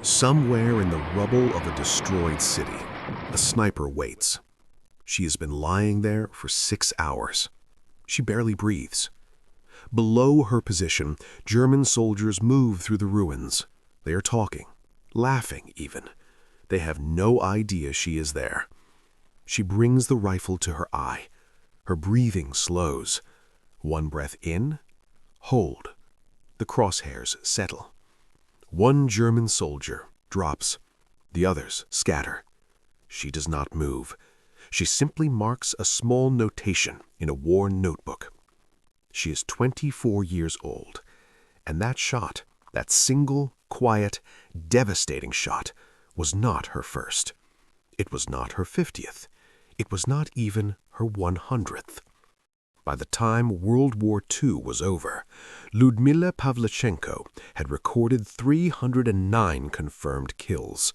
Somewhere in the rubble of a destroyed city, a sniper waits. She has been lying there for 6 hours. She barely breathes. Below her position, German soldiers move through the ruins. They are talking, laughing even. They have no idea she is there. She brings the rifle to her eye. Her breathing slows. One breath in, hold. The crosshairs settle. One German soldier drops. The others scatter. She does not move. She simply marks a small notation in a worn notebook. She is 24 years old, and that shot, that single, quiet, devastating shot, was not her first. It was not her 50th. It was not even her 100th. By the time World War II was over, Lyudmila Pavlichenko had recorded 309 confirmed kills,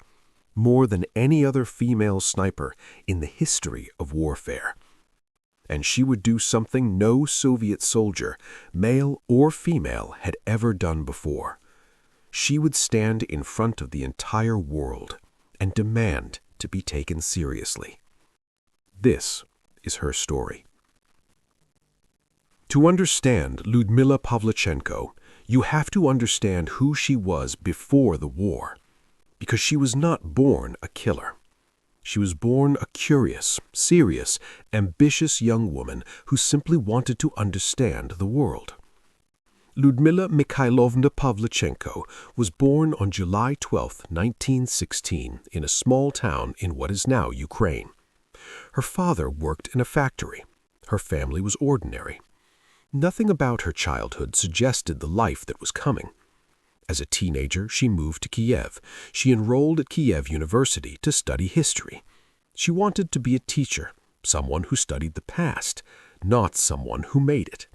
more than any other female sniper in the history of warfare. And she would do something no Soviet soldier, male or female, had ever done before. She would stand in front of the entire world and demand to be taken seriously. This is her story. To understand Lyudmila Pavlichenko, you have to understand who she was before the war, because she was not born a killer. She was born a curious, serious, ambitious young woman who simply wanted to understand the world. Lyudmila Mikhailovna Pavlichenko was born on July 12, 1916, in a small town in what is now Ukraine. Her father worked in a factory. Her family was ordinary. Nothing about her childhood suggested the life that was coming. As a teenager, she moved to Kiev. She enrolled at Kiev University to study history. She wanted to be a teacher, someone who studied the past, not someone who made it.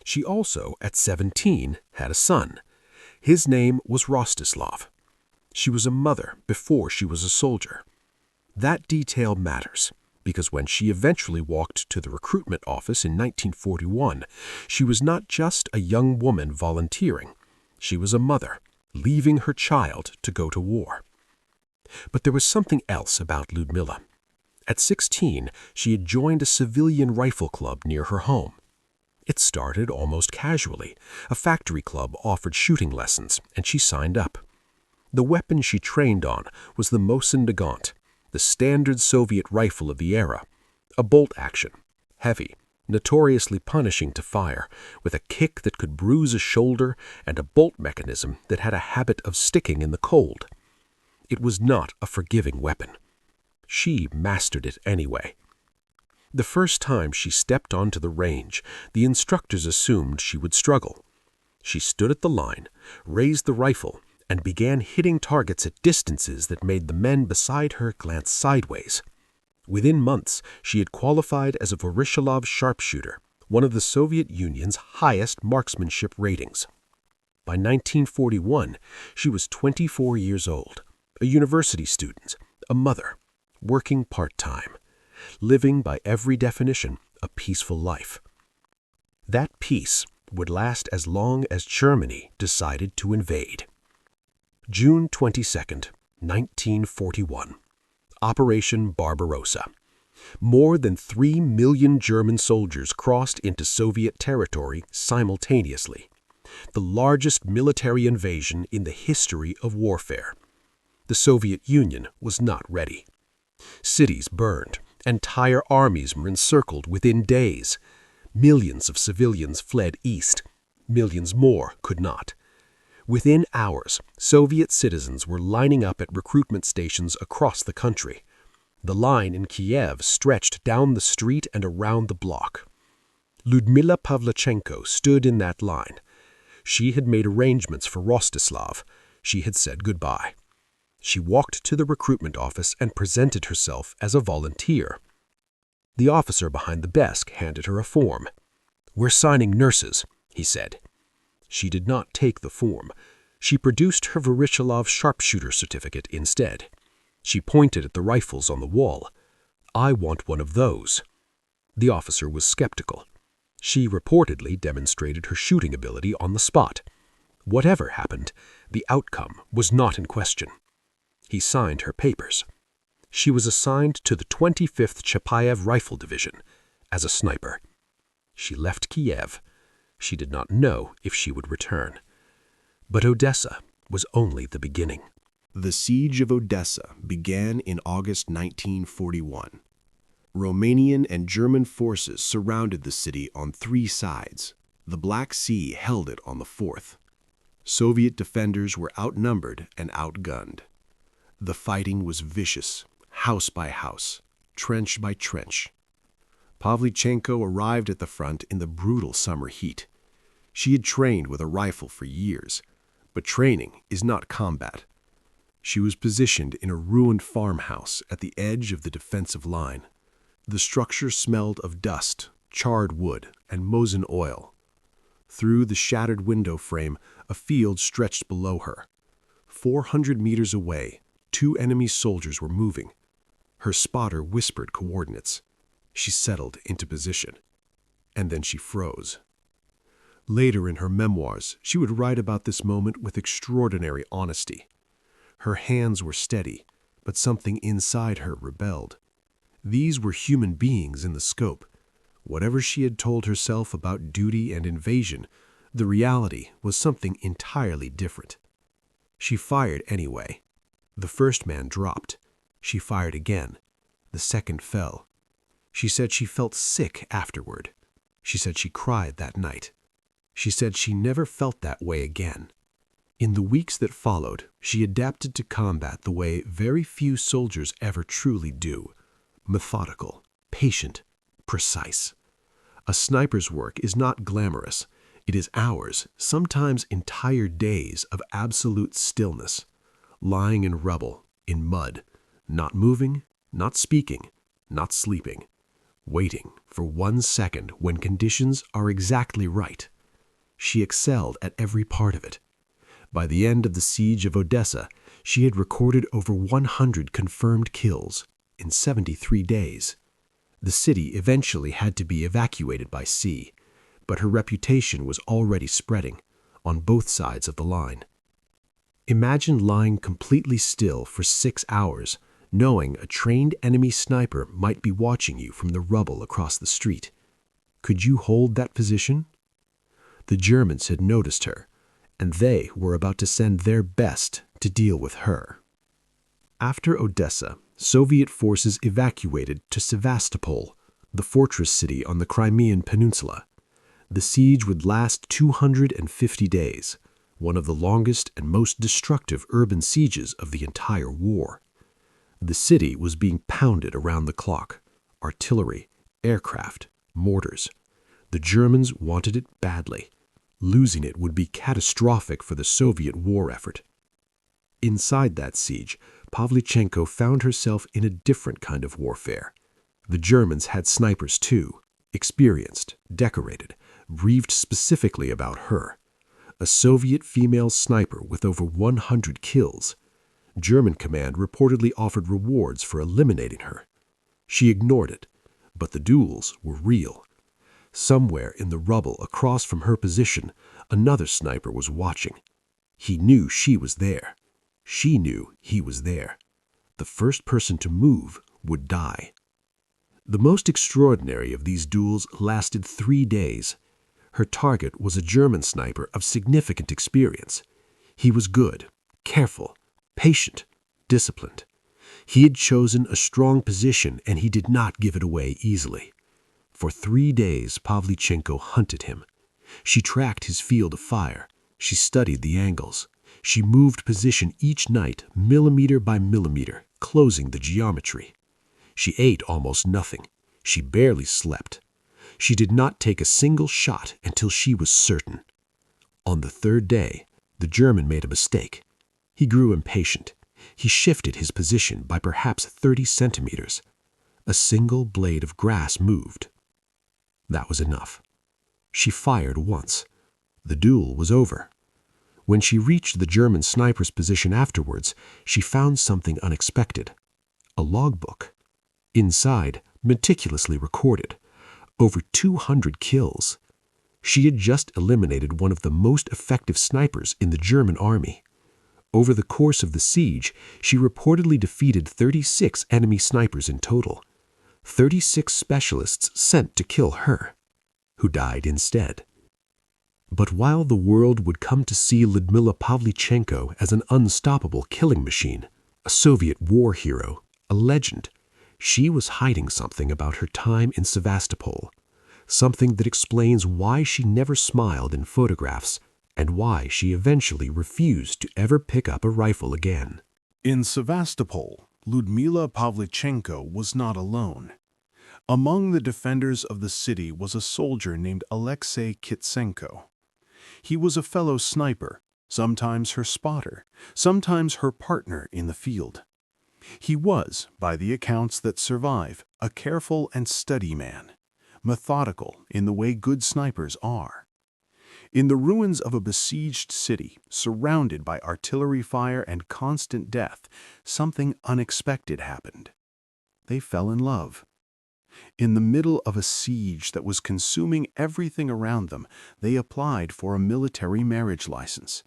She also, at 17, had a son. His name was Rostislav. She was a mother before she was a soldier. That detail matters, because when she eventually walked to the recruitment office in 1941, she was not just a young woman volunteering. She was a mother, leaving her child to go to war. But there was something else about Lyudmila. At 16, she had joined a civilian rifle club near her home. It started almost casually. A factory club offered shooting lessons, and she signed up. The weapon she trained on was the Mosin Nagant, the standard Soviet rifle of the era, a bolt action, heavy, notoriously punishing to fire, with a kick that could bruise a shoulder and a bolt mechanism that had a habit of sticking in the cold. It was not a forgiving weapon. She mastered it anyway. The first time she stepped onto the range, the instructors assumed she would struggle. She stood at the line, raised the rifle, and began hitting targets at distances that made the men beside her glance sideways. Within months, she had qualified as a Voroshilov sharpshooter, one of the Soviet Union's highest marksmanship ratings. By 1941, she was 24 years old, a university student, a mother, working part-time, living by every definition a peaceful life. That peace would last as long as Germany decided to invade. June 22, 1941. Operation Barbarossa. More than 3 million German soldiers crossed into Soviet territory simultaneously. The largest military invasion in the history of warfare. The Soviet Union was not ready. Cities burned. Entire armies were encircled within days. Millions of civilians fled east. Millions more could not. Within hours, Soviet citizens were lining up at recruitment stations across the country. The line in Kiev stretched down the street and around the block. Lyudmila Pavlichenko stood in that line. She had made arrangements for Rostislav. She had said goodbye. She walked to the recruitment office and presented herself as a volunteer. The officer behind the desk handed her a form. "We're signing nurses," he said. She did not take the form. She produced her Voroshilov sharpshooter certificate instead. She pointed at the rifles on the wall. "I want one of those." The officer was skeptical. She reportedly demonstrated her shooting ability on the spot. Whatever happened, the outcome was not in question. He signed her papers. She was assigned to the 25th Chapayev Rifle Division as a sniper. She left Kiev. She did not know if she would return. But Odessa was only the beginning. The siege of Odessa began in August 1941. Romanian and German forces surrounded the city on 3 sides. The Black Sea held it on the 4th. Soviet defenders were outnumbered and outgunned. The fighting was vicious, house by house, trench by trench. Pavlichenko arrived at the front in the brutal summer heat. She had trained with a rifle for years, but training is not combat. She was positioned in a ruined farmhouse at the edge of the defensive line. The structure smelled of dust, charred wood, and Mosin oil. Through the shattered window frame, a field stretched below her. 400 meters away, 2 enemy soldiers were moving. Her spotter whispered coordinates. She settled into position. And then she froze. Later in her memoirs, she would write about this moment with extraordinary honesty. Her hands were steady, but something inside her rebelled. These were human beings in the scope. Whatever she had told herself about duty and invasion, the reality was something entirely different. She fired anyway. The first man dropped. She fired again. The second fell. She said she felt sick afterward. She said she cried that night. She said she never felt that way again. In the weeks that followed, she adapted to combat the way very few soldiers ever truly do: methodical, patient, precise. A sniper's work is not glamorous. It is hours, sometimes entire days of absolute stillness, lying in rubble, in mud, not moving, not speaking, not sleeping, waiting for 1 second when conditions are exactly right. She excelled at every part of it. By the end of the siege of Odessa, she had recorded over 100 confirmed kills in 73 days. The city eventually had to be evacuated by sea, but her reputation was already spreading on both sides of the line. Imagine lying completely still for 6 hours, knowing a trained enemy sniper might be watching you from the rubble across the street. Could you hold that position? The Germans had noticed her, and they were about to send their best to deal with her. After Odessa, Soviet forces evacuated to Sevastopol, the fortress city on the Crimean Peninsula. The siege would last 250 days, one of the longest and most destructive urban sieges of the entire war. The city was being pounded around the clock: artillery, aircraft, mortars. The Germans wanted it badly. Losing it would be catastrophic for the Soviet war effort. Inside that siege, Pavlichenko found herself in a different kind of warfare. The Germans had snipers too, experienced, decorated, briefed specifically about her. A Soviet female sniper with over 100 kills. German command reportedly offered rewards for eliminating her. She ignored it, but the duels were real. Somewhere in the rubble across from her position, another sniper was watching. He knew she was there. She knew he was there. The first person to move would die. The most extraordinary of these duels lasted 3 days. Her target was a German sniper of significant experience. He was good, careful, patient, disciplined. He had chosen a strong position, and he did not give it away easily. For 3 days, Pavlichenko hunted him. She tracked his field of fire. She studied the angles. She moved position each night, millimeter by millimeter, closing the geometry. She ate almost nothing. She barely slept. She did not take a single shot until she was certain. On the 3rd day, the German made a mistake. He grew impatient. He shifted his position by perhaps 30 centimeters. A single blade of grass moved. That was enough. She fired once. The duel was over. When she reached the German sniper's position afterwards, she found something unexpected: a logbook. Inside, meticulously recorded, over 200 kills. She had just eliminated one of the most effective snipers in the German army. Over the course of the siege, she reportedly defeated 36 enemy snipers in total. 36 specialists sent to kill her, who died instead. But while the world would come to see Lyudmila Pavlichenko as an unstoppable killing machine, a Soviet war hero, a legend, she was hiding something about her time in Sevastopol, something that explains why she never smiled in photographs and why she eventually refused to ever pick up a rifle again. In Sevastopol, Lyudmila Pavlichenko was not alone. Among the defenders of the city was a soldier named Alexei Kitsenko. He was a fellow sniper, sometimes her spotter, sometimes her partner in the field. He was, by the accounts that survive, a careful and steady man, methodical in the way good snipers are. In the ruins of a besieged city, surrounded by artillery fire and constant death, something unexpected happened. They fell in love. In the middle of a siege that was consuming everything around them, they applied for a military marriage license.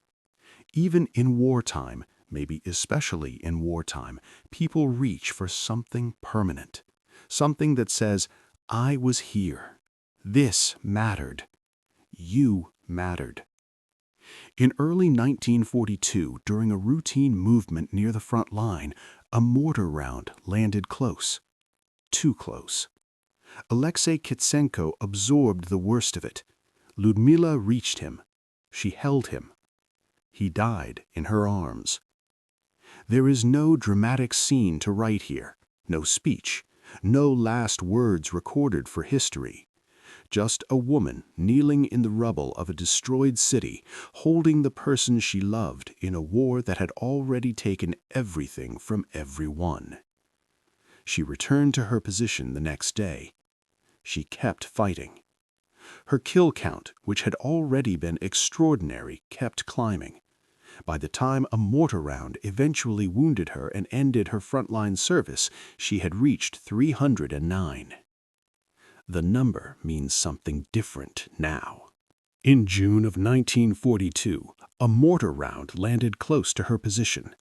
Even in wartime, maybe especially in wartime, people reach for something permanent, something that says, I was here. This mattered. You mattered. In early 1942, during a routine movement near the front line, a mortar round landed close. Too close. Alexei Kitsenko absorbed the worst of it. Lyudmila reached him. She held him. He died in her arms. There is no dramatic scene to write here, no speech, no last words recorded for history. Just a woman kneeling in the rubble of a destroyed city, holding the person she loved in a war that had already taken everything from everyone. She returned to her position the next day. She kept fighting. Her kill count, which had already been extraordinary, kept climbing. By the time a mortar round eventually wounded her and ended her frontline service, she had reached 309. The number means something different now. In June of 1942, a mortar round landed close to her position.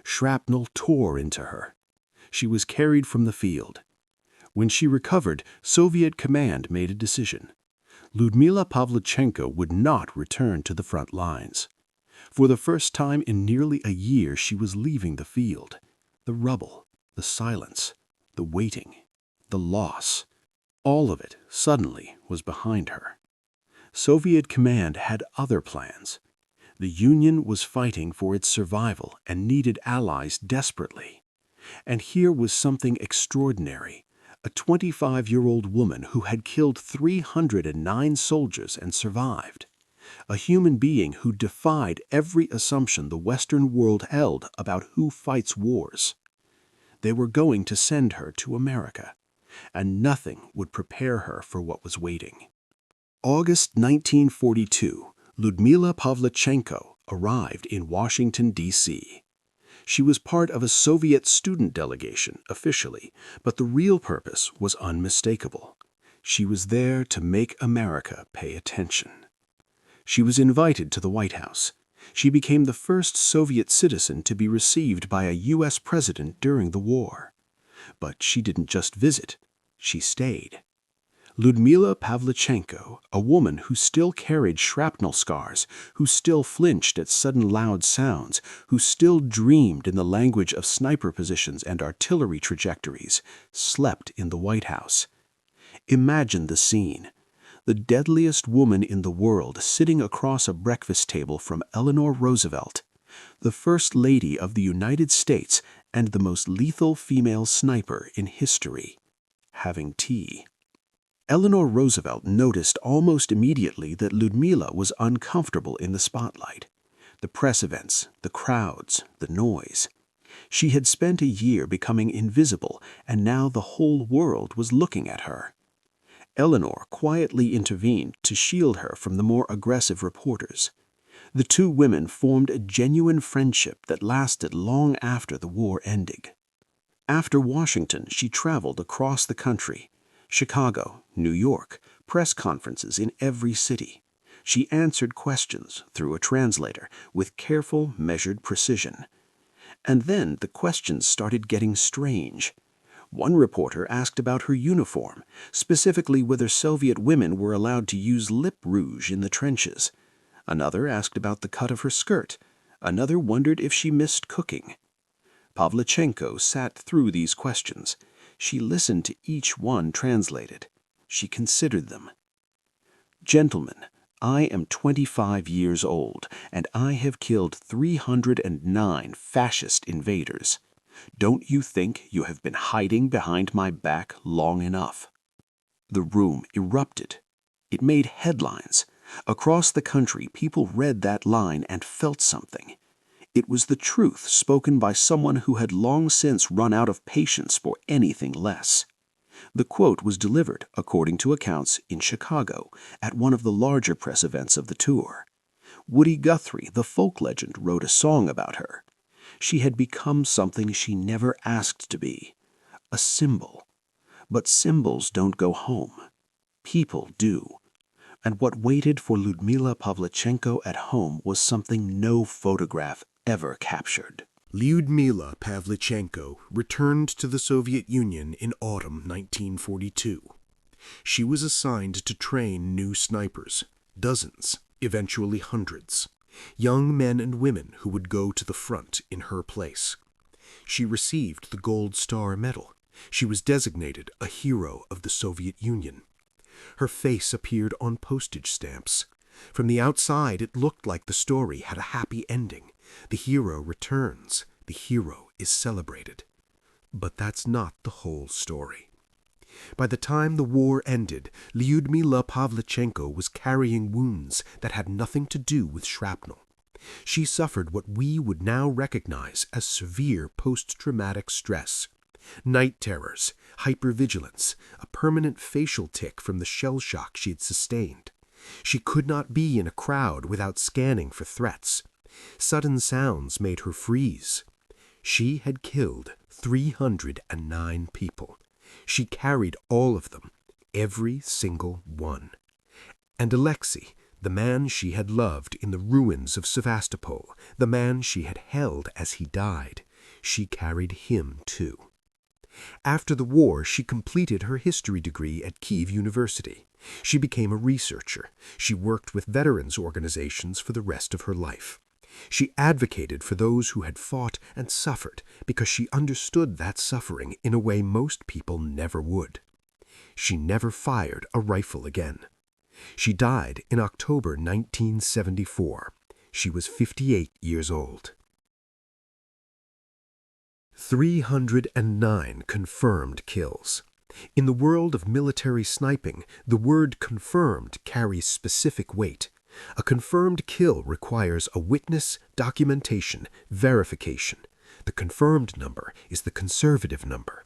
Shrapnel tore into her. She was carried from the field. When she recovered, Soviet command made a decision. Lyudmila Pavlichenko would not return to the front lines. For the first time in nearly a year, she was leaving the field. The rubble, the silence, the waiting, the loss, all of it suddenly was behind her. Soviet command had other plans. The Union was fighting for its survival and needed allies desperately. And here was something extraordinary. A 25-year-old woman who had killed 309 soldiers and survived. A human being who defied every assumption the Western world held about who fights wars. They were going to send her to America, and nothing would prepare her for what was waiting. August 1942, Lyudmila Pavlichenko arrived in Washington, D.C. She was part of a Soviet student delegation officially, but the real purpose was unmistakable. She was there to make America pay attention. She was invited to the White House. She became the first Soviet citizen to be received by a U.S. president during the war. But she didn't just visit, she stayed. Lyudmila Pavlichenko, a woman who still carried shrapnel scars, who still flinched at sudden loud sounds, who still dreamed in the language of sniper positions and artillery trajectories, slept in the White House. Imagine the scene. The deadliest woman in the world sitting across a breakfast table from Eleanor Roosevelt, the First Lady of the United States and the most lethal female sniper in history, having tea. Eleanor Roosevelt noticed almost immediately that Lyudmila was uncomfortable in the spotlight. The press events, the crowds, the noise. She had spent a year becoming invisible, and now the whole world was looking at her. Eleanor quietly intervened to shield her from the more aggressive reporters. The two women formed a genuine friendship that lasted long after the war ended. After Washington, she traveled across the country. Chicago, New York, press conferences in every city. She answered questions through a translator with careful, measured precision. And then the questions started getting strange. One reporter asked about her uniform, specifically whether Soviet women were allowed to use lip rouge in the trenches. Another asked about the cut of her skirt. Another wondered if she missed cooking. Pavlichenko sat through these questions. She listened to each one translated. She considered them. "Gentlemen, I am 25 years old, and I have killed 309 fascist invaders. Don't you think you have been hiding behind my back long enough?" The room erupted. It made headlines. Across the country, people read that line and felt something. It was the truth spoken by someone who had long since run out of patience for anything less. The quote was delivered, according to accounts, in Chicago, at one of the larger press events of the tour. Woody Guthrie, the folk legend, wrote a song about her. She had become something she never asked to be, a symbol. But symbols don't go home. People do. And what waited for Lyudmila Pavlichenko at home was something no photograph ever captured. Lyudmila Pavlichenko returned to the Soviet Union in autumn 1942. She was assigned to train new snipers, dozens, eventually hundreds, young men and women who would go to the front in her place. She received the Gold Star Medal. She was designated a hero of the Soviet Union. Her face appeared on postage stamps. From the outside, it looked like the story had a happy ending. The hero returns. The hero is celebrated. But that's not the whole story. By the time the war ended, Lyudmila Pavlichenko was carrying wounds that had nothing to do with shrapnel. She suffered what we would now recognize as severe post-traumatic stress. Night terrors, hypervigilance, a permanent facial tic from the shell shock she had sustained. She could not be in a crowd without scanning for threats. Sudden sounds made her freeze. She had killed 309 people. She carried all of them, every single one. And Alexei, the man she had loved in the ruins of Sevastopol, the man she had held as he died, she carried him too. After the war, she completed her history degree at Kyiv University. She became a researcher. She worked with veterans organizations for the rest of her life. She advocated for those who had fought and suffered because she understood that suffering in a way most people never would. She never fired a rifle again. She died in October 1974. She was 58 years old. 309 confirmed kills. In the world of military sniping, the word confirmed carries specific weight. A confirmed kill requires a witness, documentation, verification. The confirmed number is the conservative number.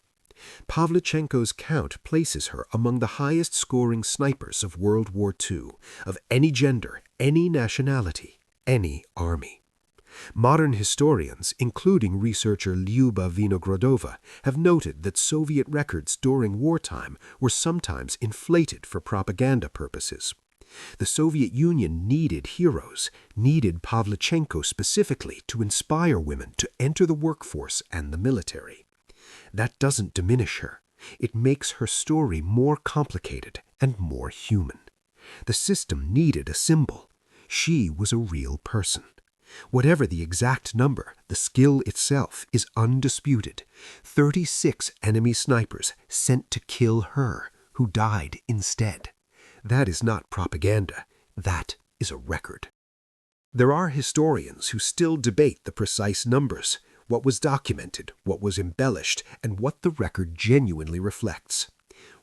Pavlichenko's count places her among the highest-scoring snipers of World War II, of any gender, any nationality, any army. Modern historians, including researcher Lyuba Vinogradova, have noted that Soviet records during wartime were sometimes inflated for propaganda purposes. The Soviet Union needed heroes, needed Pavlichenko specifically to inspire women to enter the workforce and the military. That doesn't diminish her. It makes her story more complicated and more human. The system needed a symbol. She was a real person. Whatever the exact number, the skill itself is undisputed. 36 enemy snipers sent to kill her, who died instead. That is not propaganda. That is a record. There are historians who still debate the precise numbers, what was documented, what was embellished, and what the record genuinely reflects.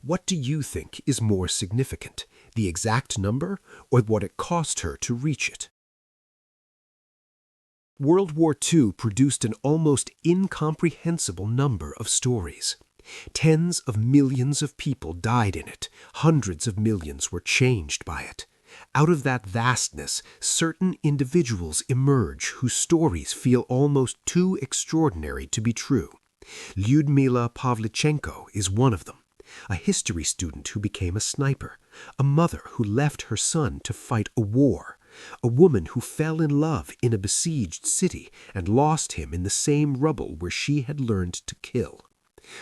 What do you think is more significant, the exact number or what it cost her to reach it? World War II produced an almost incomprehensible number of stories. Tens of millions of people died in it. Hundreds of millions were changed by it. Out of that vastness, certain individuals emerge whose stories feel almost too extraordinary to be true. Lyudmila Pavlichenko is one of them. a history student who became a sniper, a mother who left her son to fight a war, a woman who fell in love in a besieged city and lost him in the same rubble where she had learned to kill,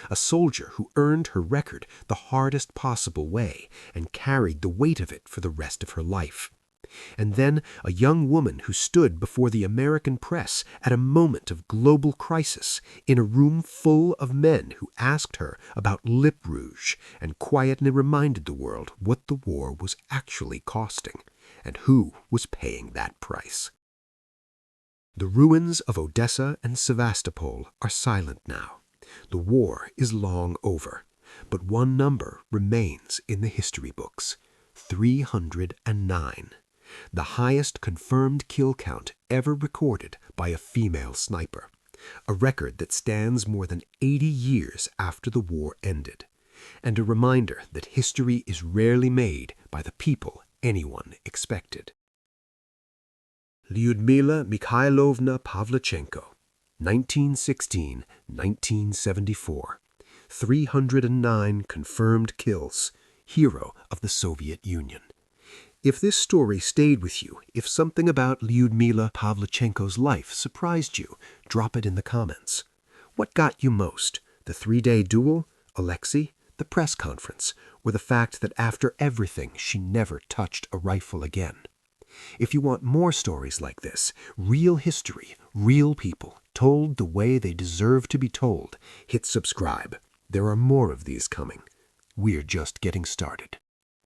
a soldier who earned her record the hardest possible way and carried the weight of it for the rest of her life. And then a young woman who stood before the American press at a moment of global crisis in a room full of men who asked her about lip rouge and quietly reminded the world what the war was actually costing and who was paying that price. The ruins of Odessa and Sevastopol are silent now. The war is long over, but one number remains in the history books: 309. The highest confirmed kill count ever recorded by a female sniper, a record that stands more than 80 years after the war ended, and a reminder that history is rarely made by the people anyone expected. Lyudmila Mikhailovna Pavlichenko, 1916-1974, 309 confirmed kills, hero of the Soviet Union. If this story stayed with you, if something about Lyudmila Pavlichenko's life surprised you, drop it in the comments. What got you most? The 3-day duel, Alexei, the press conference, or the fact that after everything she never touched a rifle again? If you want more stories like this, real history, real people, told the way they deserve to be told, hit subscribe. There are more of these coming. We're just getting started.